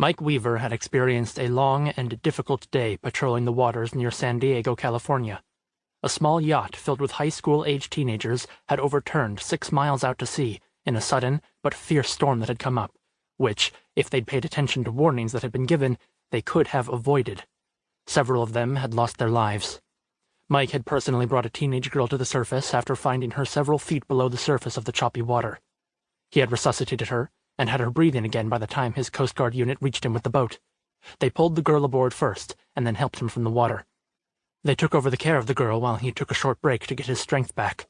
Mike Weaver had experienced a long and difficult day patrolling the waters near San Diego, California. A small yacht filled with high school-aged teenagers had overturned 6 miles out to sea in a sudden but fierce storm that had come up, which, if they'd paid attention to warnings that had been given, they could have avoided. Several of them had lost their lives. Mike had personally brought a teenage girl to the surface after finding her several feet below the surface of the choppy water. He had resuscitated her and had her breathing again by the time his Coast Guard unit reached him with the boat. They pulled the girl aboard first and then helped him from the water. They took over the care of the girl while he took a short break to get his strength back.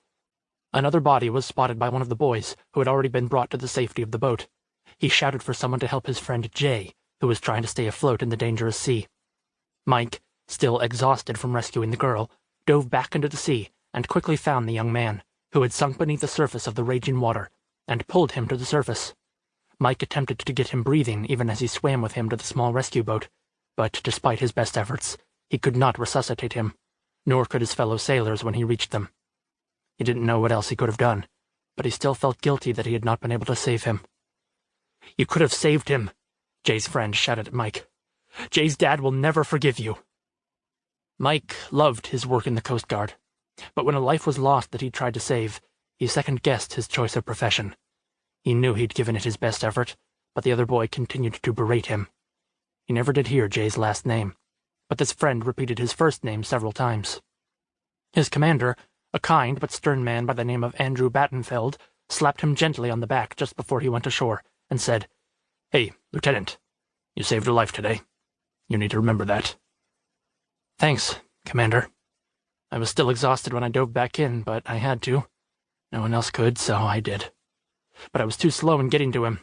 Another body was spotted by one of the boys, who had already been brought to the safety of the boat. He shouted for someone to help his friend Jay, who was trying to stay afloat in the dangerous sea. Mike, still exhausted from rescuing the girl, dove back into the sea and quickly found the young man, who had sunk beneath the surface of the raging water, and pulled him to the surface. Mike attempted to get him breathing even as he swam with him to the small rescue boat, but despite his best efforts, he could not resuscitate him, nor could his fellow sailors when he reached them. He didn't know what else he could have done, but he still felt guilty that he had not been able to save him. "You could have saved him," Jay's friend shouted at Mike. "Jay's dad will never forgive you." Mike loved his work in the Coast Guard, but when a life was lost that he tried to save, he second-guessed his choice of profession. He knew he'd given it his best effort, but the other boy continued to berate him. He never did hear Jay's last name, but this friend repeated his first name several times. His commander, a kind but stern man by the name of Andrew Battenfeld, slapped him gently on the back just before he went ashore and said, "Hey, Lieutenant, you saved a life today. You need to remember that." "Thanks, Commander. I was still exhausted when I dove back in, but I had to. No one else could, so I did. But I was too slow in getting to him,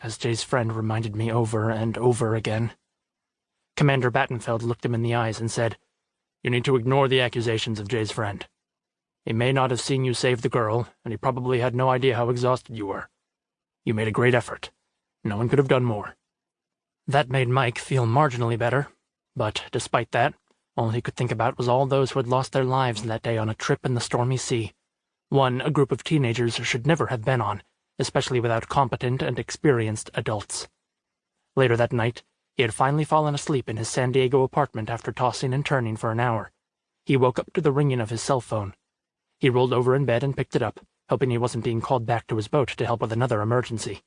as Jay's friend reminded me over and over again." Commander Battenfeld looked him in the eyes and said, "You need to ignore the accusations of Jay's friend. He may not have seen you save the girl, and he probably had no idea how exhausted you were. You made a great effort. No one could have done more." That made Mike feel marginally better, but despite that, all he could think about was all those who had lost their lives that day on a trip in the stormy sea. One a group of teenagers should never have been on, especially without competent and experienced adults. Later that night, he had finally fallen asleep in his San Diego apartment after tossing and turning for an hour. He woke up to the ringing of his cell phone. He rolled over in bed and picked it up, hoping he wasn't being called back to his boat to help with another emergency.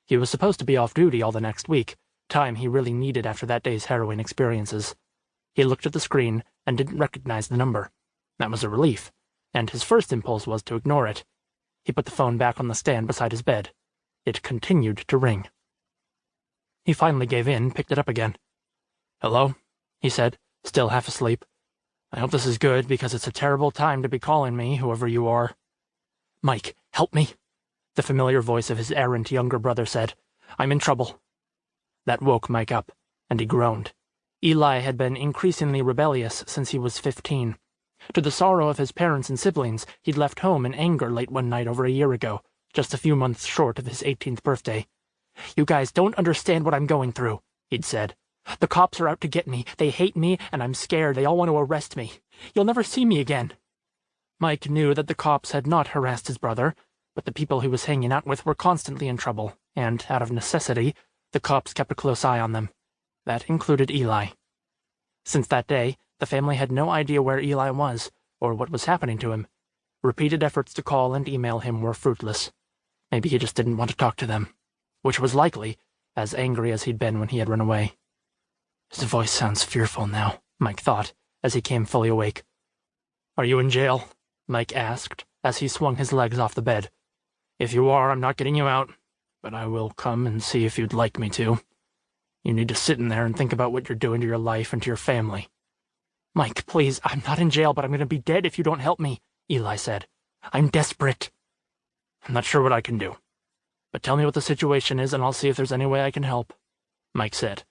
He was supposed to be off duty all the next week, time he really needed after that day's harrowing experiences. He looked at the screen and didn't recognize the number. That was a relief, and his first impulse was to ignore it. He put the phone back on the stand beside his bed. It continued to ring. He finally gave in, picked it up again. "Hello?" he said, still half asleep. "I hope this is good, because it's a terrible time to be calling me, whoever you are." "Mike, help me," the familiar voice of his errant younger brother said. "I'm in trouble." That woke Mike up, and he groaned. Eli had been increasingly rebellious since he was 15. To the sorrow of his parents and siblings, he'd left home in anger late one night over a year ago, just a few months short of his 18th birthday. "You guys don't understand what I'm going through," he'd said. "The cops are out to get me. They hate me, and I'm scared. They all want to arrest me. You'll never see me again." Mike knew that the cops had not harassed his brother, but the people he was hanging out with were constantly in trouble, and, out of necessity, the cops kept a close eye on them. That included Eli. Since that day, the family had no idea where Eli was, or what was happening to him. Repeated efforts to call and email him were fruitless. Maybe he just didn't want to talk to them, which was likely, as angry as he'd been when he had run away. His voice sounds fearful now, Mike thought, as he came fully awake. "Are you in jail?" Mike asked, as he swung his legs off the bed. "If you are, I'm not getting you out, but I will come and see if you'd like me to. You need to sit in there and think about what you're doing to your life and to your family." "Mike, please, I'm not in jail, but I'm going to be dead if you don't help me," Eli said. "I'm desperate." "I'm not sure what I can do, but tell me what the situation is and I'll see if there's any way I can help," Mike said.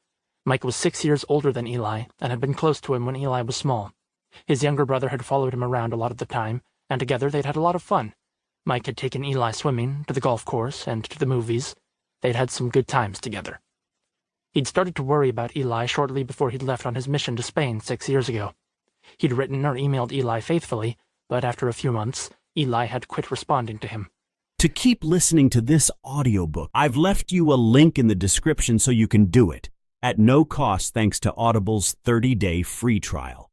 Mike was 6 years older than Eli and had been close to him when Eli was small. His younger brother had followed him around a lot of the time, and together they'd had a lot of fun. Mike had taken Eli swimming, to the golf course, and to the movies. They'd had some good times together. He'd started to worry about Eli shortly before he'd left on his mission to Spain 6 years ago. He'd written or emailed Eli faithfully, but after a few months, Eli had quit responding to him. to keep listening to this audiobook. I've left you a link in the description so you can do it, at no cost thanks to Audible's 30-day free trial.